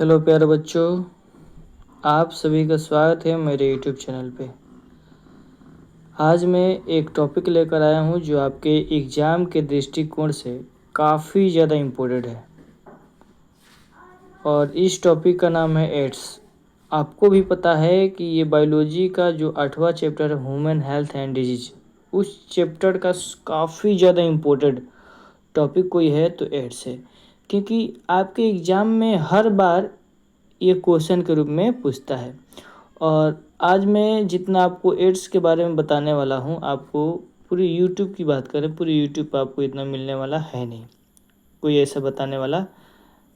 Hello प्यारे बच्चों, आप सभी का स्वागत है मेरे यूट्यूब चैनल पे। आज मैं एक टॉपिक लेकर आया हूँ जो आपके एग्ज़ाम के दृष्टिकोण से काफ़ी ज़्यादा इम्पोर्टेंट है और इस टॉपिक का नाम है एड्स। आपको भी पता है कि ये बायोलॉजी का जो 8वां चैप्टर है ह्यूमन हेल्थ एंड डिजीज, उस चैप्टर का काफ़ी ज़्यादा इम्पोर्टेंट टॉपिक कोई है तो एड्स है, क्योंकि आपके एग्ज़ाम में हर बार ये क्वेश्चन के रूप में पूछता है। और आज मैं जितना आपको एड्स के बारे में बताने वाला हूँ, आपको पूरी यूट्यूब की बात करें, पूरी यूट्यूब पर आपको इतना मिलने वाला है नहीं, कोई ऐसा बताने वाला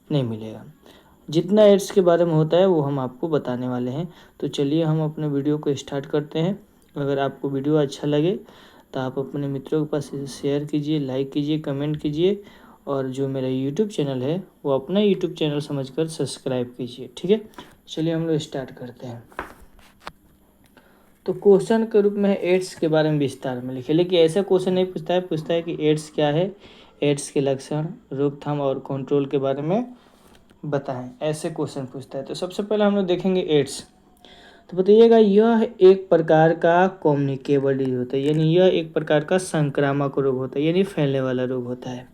नहीं मिलेगा। जितना एड्स के बारे में होता है वो हम आपको बताने वाले हैं। तो चलिए हम अपने वीडियो को स्टार्ट करते हैं। अगर आपको वीडियो अच्छा लगे तो आप अपने मित्रों के पास इसे शेयर कीजिए, लाइक कीजिए, कमेंट कीजिए और जो मेरा यूट्यूब चैनल है वो अपना यूट्यूब चैनल समझकर सब्सक्राइब कीजिए। ठीक है, चलिए हम लोग स्टार्ट करते हैं। तो क्वेश्चन के रूप में एड्स के बारे में विस्तार में लिखे, लेकिन ऐसा क्वेश्चन नहीं पूछता है कि एड्स क्या है, एड्स के लक्षण, रोकथाम और कंट्रोल के बारे में बताएं, ऐसे क्वेश्चन पूछता है। तो सबसे पहले हम लोग देखेंगे एड्स। तो बताइएगा, यह एक प्रकार का कम्युनिकेबल डिजीज होता है, यानी यह एक प्रकार का संक्रामक रोग होता है, यानी फैलने वाला रोग होता है।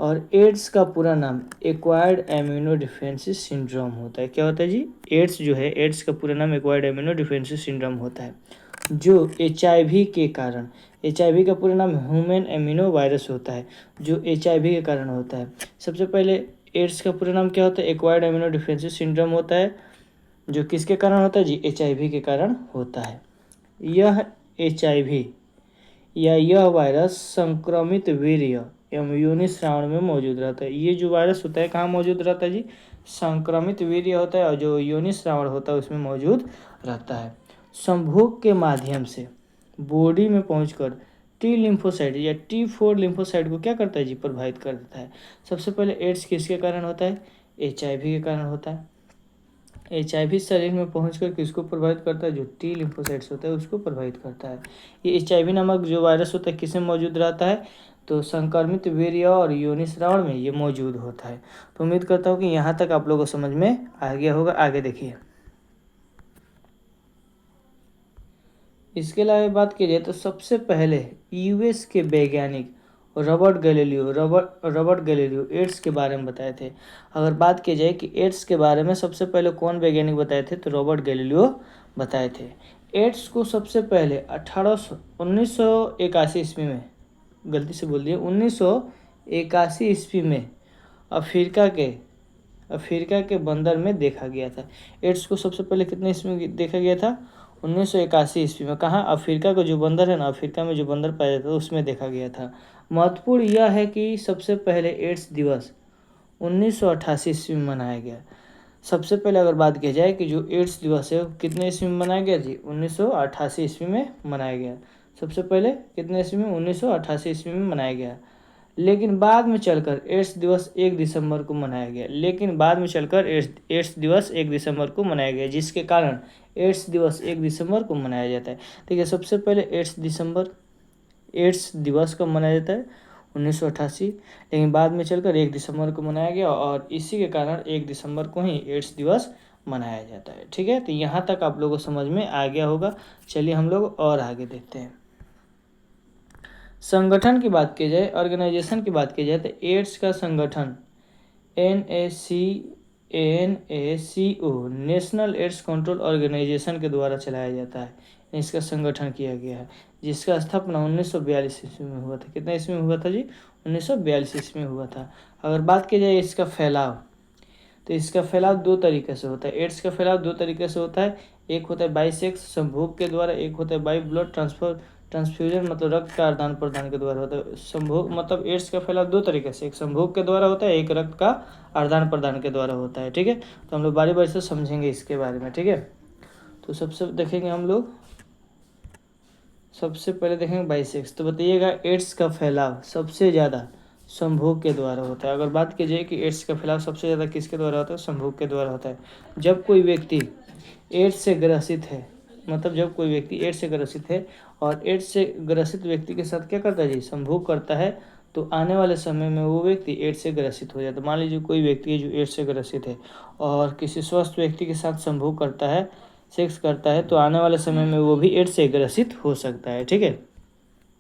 और एड्स का पूरा नाम एक्वायर्ड इम्यूनो डिफिशिएंसी सिंड्रोम होता है। क्या होता है जी? एड्स जो है, एड्स का पूरा नाम एक्वायर्ड इम्यूनो डिफिशिएंसी सिंड्रोम होता है, जो HIV के कारण, HIV का पूरा नाम ह्यूमन इम्यूनो वायरस होता है, जो HIV के कारण होता है। सबसे पहले एड्स का पूरा नाम क्या होता है? एक्वायर्ड इम्यूनो डिफिशिएंसी सिंड्रोम होता है, जो किसके कारण होता है जी? HIV के कारण होता है। यह HIV या यह वायरस संक्रमित वीर्य एवं योनि श्रावण में मौजूद रहता है। ये जो वायरस होता है कहाँ मौजूद रहता है जी? संक्रमित वीर्य होता है और जो योनि श्रावण होता है उसमें मौजूद रहता है। संभोग के माध्यम से बॉडी में पहुंचकर टी लिम्फोसाइट या T4 लिम्फोसाइट को क्या करता है जी? प्रभावित कर देता है। सबसे पहले एड्स किसके कारण होता है? HIV के कारण होता है। HIV शरीर में पहुंचकर किसको प्रभावित करता है? जो T लिम्फोसाइट्स होता है उसको प्रभावित करता है। ये HIV नामक जो वायरस होता है किसमें मौजूद रहता है? तो संक्रमित वीर्य और योनि श्रावण में ये मौजूद होता है। तो उम्मीद करता हूँ कि यहाँ तक आप लोगों को समझ में आ गया होगा। आगे देखिए, इसके अलावा बात की जाए तो सबसे पहले US के वैज्ञानिक रॉबर्ट गैलीलियो एड्स के बारे में बताए थे। अगर बात की जाए कि एड्स के बारे में सबसे पहले कौन वैज्ञानिक बताए थे, तो रॉबर्ट गैलीलियो बताए थे। एड्स को सबसे पहले 1981 ईस्वी में, गलती से बोल दिए, 1981 ईस्वी में अफ्रीका के बंदर में देखा गया था। एड्स को सबसे पहले कितने ईस्वी में देखा गया था? 1981 ईस्वी में। कहाँ? अफ्रीका का जो बंदर है ना, अफ्रीका में जो बंदर पाया जाता है उसमें देखा गया था। महत्वपूर्ण यह है कि सबसे पहले एड्स दिवस 1988 ईस्वी में मनाया गया। सबसे पहले अगर बात की जाए कि जो एड्स दिवस है वो कितने ईस्वी में मनाया गया जी? 1988 ईस्वी में मनाया गया। सबसे पहले कितने ईस्वी में? 1988 ईस्वी में मनाया गया। लेकिन बाद में चलकर एड्स दिवस 1 दिसंबर को मनाया गया। एड्स दिवस 1 दिसंबर को मनाया गया, जिसके कारण एड्स दिवस 1 दिसंबर को मनाया जाता है। ठीक है, सबसे पहले एड्स दिवस कब मनाया जाता है? 1988, लेकिन बाद में चलकर 1 दिसंबर को मनाया गया और इसी के कारण 1 दिसंबर को ही एड्स दिवस मनाया जाता है। ठीक है, तो यहाँ तक आप लोगों को समझ में आ गया होगा। चलिए हम लोग और आगे देखते हैं। संगठन की बात की जाए, ऑर्गेनाइजेशन की बात की जाए, तो एड्स का संगठन NACO national AIDS control organisation के द्वारा चलाया जाता है। इसका संगठन किया गया है, जिसका स्थापना 1942 ईस्वी में हुआ था। कितने ईस्वी में हुआ था जी? 1942 ईस्वी में हुआ था। अगर बात की जाए इसका फैलाव, तो इसका फैलाव दो तरीके से होता है। एड्स का फैलाव दो तरीके से होता है। एक होता है बाई सेक्स संभोग के द्वारा, एक होता है बाई ब्लड ट्रांसफ्यूजन मतलब रक्त का आदान प्रदान के द्वारा होता है। संभोग मतलब एड्स का फैलाव दो तरीके से, एक संभोग के द्वारा होता है, एक रक्त का आदान प्रदान के द्वारा होता है। ठीक है, तो हम लोग बारी बारी से समझेंगे इसके बारे में। ठीक है, तो सबसे देखेंगे हम लोग, सबसे पहले देखेंगे बाइसेक्स। तो बताइएगा, एड्स का फैलाव सबसे ज़्यादा संभोग के द्वारा होता है। अगर बात की जाए कि एड्स का फैलाव सबसे ज़्यादा किसके द्वारा होता है? संभोग के द्वारा होता है। जब कोई व्यक्ति एड्स से ग्रसित है, मतलब जब कोई व्यक्ति एड्स से ग्रसित है और एड्स से ग्रसित व्यक्ति के साथ क्या करता है जी? संभोग करता है, तो आने वाले समय में वो व्यक्ति एड्स से ग्रसित हो जाता है। मान लीजिए कोई व्यक्ति है जो एड्स से ग्रसित है और किसी स्वस्थ व्यक्ति के साथ संभोग करता है, सेक्स करता है, तो आने वाले समय में वो भी एड्स से ग्रसित हो सकता है। ठीक है।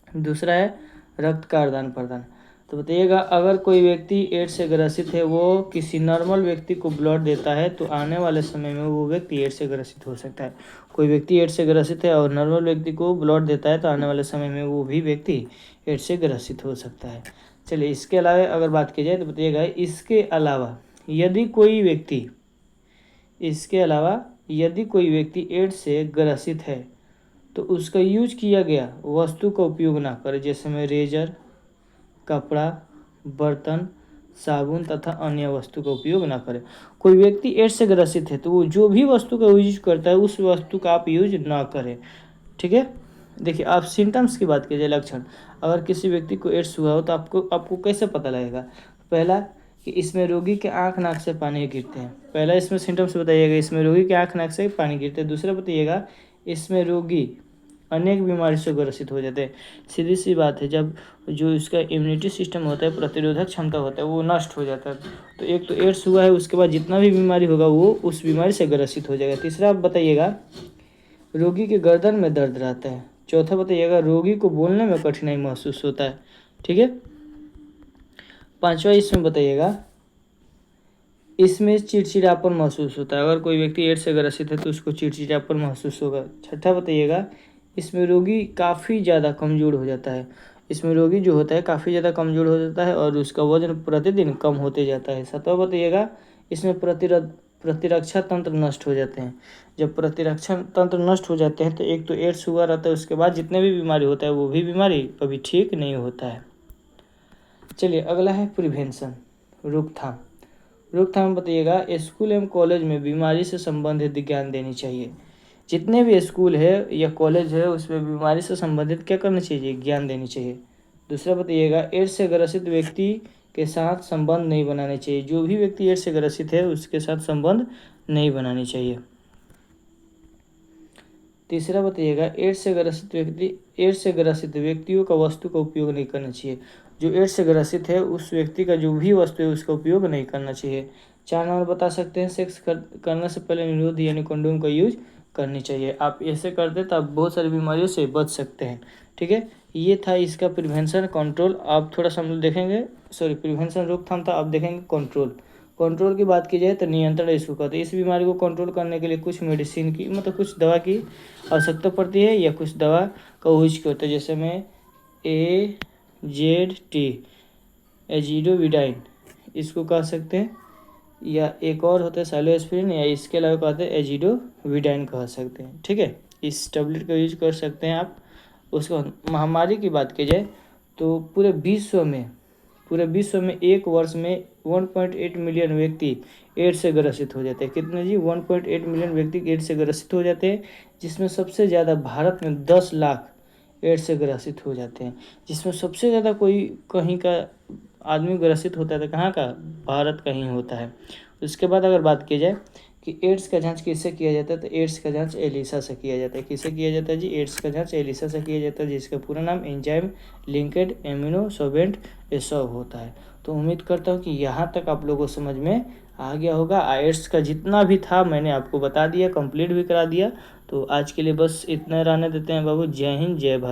दूसरा है रक्त का आदान प्रदान। तो बताइएगा, अगर कोई व्यक्ति एड्स से ग्रसित है, वो किसी नॉर्मल व्यक्ति को ब्लड देता है, तो आने वाले समय में वो व्यक्ति एड्स से ग्रसित हो सकता है। कोई व्यक्ति एड्स से ग्रसित है और नॉर्मल व्यक्ति को ब्लड देता है, तो आने वाले समय में वो भी व्यक्ति एड्स से ग्रसित हो सकता है। चलिए, इसके अलावा अगर बात की जाए तो बताइएगा, इसके अलावा यदि कोई व्यक्ति एड्स से ग्रसित है तो उसका यूज किया गया वस्तु का उपयोग ना करें, जैसे में रेजर, कपड़ा, बर्तन, साबुन तथा अन्य वस्तु का उपयोग ना करें। कोई व्यक्ति एड्स से ग्रसित है तो वो जो भी वस्तु का यूज करता है उस वस्तु का आप यूज ना करें। ठीक है। देखिए, आप सिम्टम्स की बात कीजिए, लक्षण। अगर किसी व्यक्ति को एड्स हुआ हो तो आपको कैसे पता लगेगा? पहला कि इसमें रोगी के आँख नाक से पानी गिरते हैं। पहला इसमें सिम्टम्स बताइएगा, इसमें रोगी के आँख नाक से पानी गिरते हैं। दूसरा बताइएगा, इसमें रोगी अनेक बीमारी से ग्रसित हो जाते हैं। सीधी सी बात है, जब जो इसका इम्यूनिटी सिस्टम होता है, प्रतिरोधक क्षमता होता है, वो नष्ट हो जाता है। तो एक तो एड्स हुआ है, उसके बाद जितना भी बीमारी होगा वो उस बीमारी से ग्रसित हो जाएगा। तीसरा आप बताइएगा, रोगी के गर्दन में दर्द रहता है। चौथा बताइएगा, रोगी को बोलने में कठिनाई महसूस होता है। ठीक है। पांचवा इसमें बताइएगा, इसमें चिड़चिड़ापन महसूस होता है। अगर कोई व्यक्ति एड्स से ग्रसित है तो उसको चिड़चिड़ापन महसूस होगा। छठा बताइएगा, इसमें रोगी काफ़ी ज़्यादा कमज़ोर हो जाता है। इसमें रोगी जो होता है काफ़ी ज़्यादा कमज़ोर हो जाता है और उसका वजन प्रतिदिन कम होते जाता है। सातवां बताइएगा, इसमें प्रतिरक्षा तंत्र नष्ट हो जाते हैं। जब प्रतिरक्षा तंत्र नष्ट हो जाते हैं तो एक तो एड्स हुआ रहता है, उसके बाद जितने भी बीमारी होता है वो भी बीमारी कभी ठीक नहीं होता है। चलिए, अगला है प्रिवेंशन, रोकथाम। रोकथाम बताइएगा, स्कूल एवं कॉलेज में बीमारी से संबंधित ज्ञान देनी चाहिए। जितने भी स्कूल है या कॉलेज है उसमें बीमारी से संबंधित क्या करना चाहिए? ज्ञान देनी चाहिए। दूसरा बताइएगा, एड्स से ग्रसित व्यक्ति के साथ संबंध नहीं बनाने चाहिए। जो भी व्यक्ति एड्स से ग्रसित है उसके साथ संबंध नहीं बनाने चाहिए। तीसरा बताइएगा, एड्स से ग्रसित व्यक्तियों का वस्तु का उपयोग नहीं करना चाहिए। जो एड्स से ग्रसित है उस व्यक्ति का जो भी वस्तु है उसका उपयोग नहीं करना चाहिए। 4 नंबर बता सकते हैं, सेक्स करने से पहले निरोध यानी कंडोम का यूज करनी चाहिए। आप ऐसे करते तो आप बहुत सारी बीमारियों से बच सकते हैं। ठीक है। ये था इसका प्रिवेंशन कंट्रोल। आप थोड़ा सा हम लोग देखेंगे, प्रिवेंशन रोकथाम था, आप देखेंगे कंट्रोल की बात की जाए तो नियंत्रण इसको कहते हैं। इस बीमारी को कंट्रोल करने के लिए कुछ मेडिसिन की कुछ दवा की आवश्यकता पड़ती है या कुछ दवा का यूज करते हैं, जैसे में AZT एजिडोविडाइन इसको कह सकते हैं, या एक और होता है साइलोस्पिरिन, या इसके अलावा कहते हैं एजिडोविडाइन कह सकते हैं। ठीक है। इस टैबलेट का यूज कर सकते हैं आप। उसको महामारी की बात की जाए तो पूरे विश्व में एक वर्ष में 1.8 मिलियन व्यक्ति एड्स से ग्रसित हो जाते हैं। कितने जी? 1.8 मिलियन व्यक्ति एड्स से ग्रसित हो जाते हैं, जिसमें सबसे ज़्यादा भारत में 10 लाख एड्स से ग्रसित हो जाते हैं। जिसमें सबसे ज़्यादा कोई कहीं का आदमी ग्रसित होता है तो कहाँ का? भारत का ही होता है। उसके बाद अगर बात की जाए कि एड्स का जांच किससे किया जाता है, तो एड्स का जांच एलिसा से किया जाता है। किससे किया जाता है जी? एड्स का जांच एलिसा से किया जाता है, जिसका पूरा नाम एंजाइम लिंक्ड इम्यूनोसोवेंट एसोव होता है। तो उम्मीद करता हूँ कि यहाँ तक आप लोगों को समझ में आ गया होगा। एड्स का जितना भी था मैंने आपको बता दिया, कंप्लीट भी करा दिया। तो आज के लिए बस इतना रहने देते हैं बाबू। जय हिंद, जय भारत।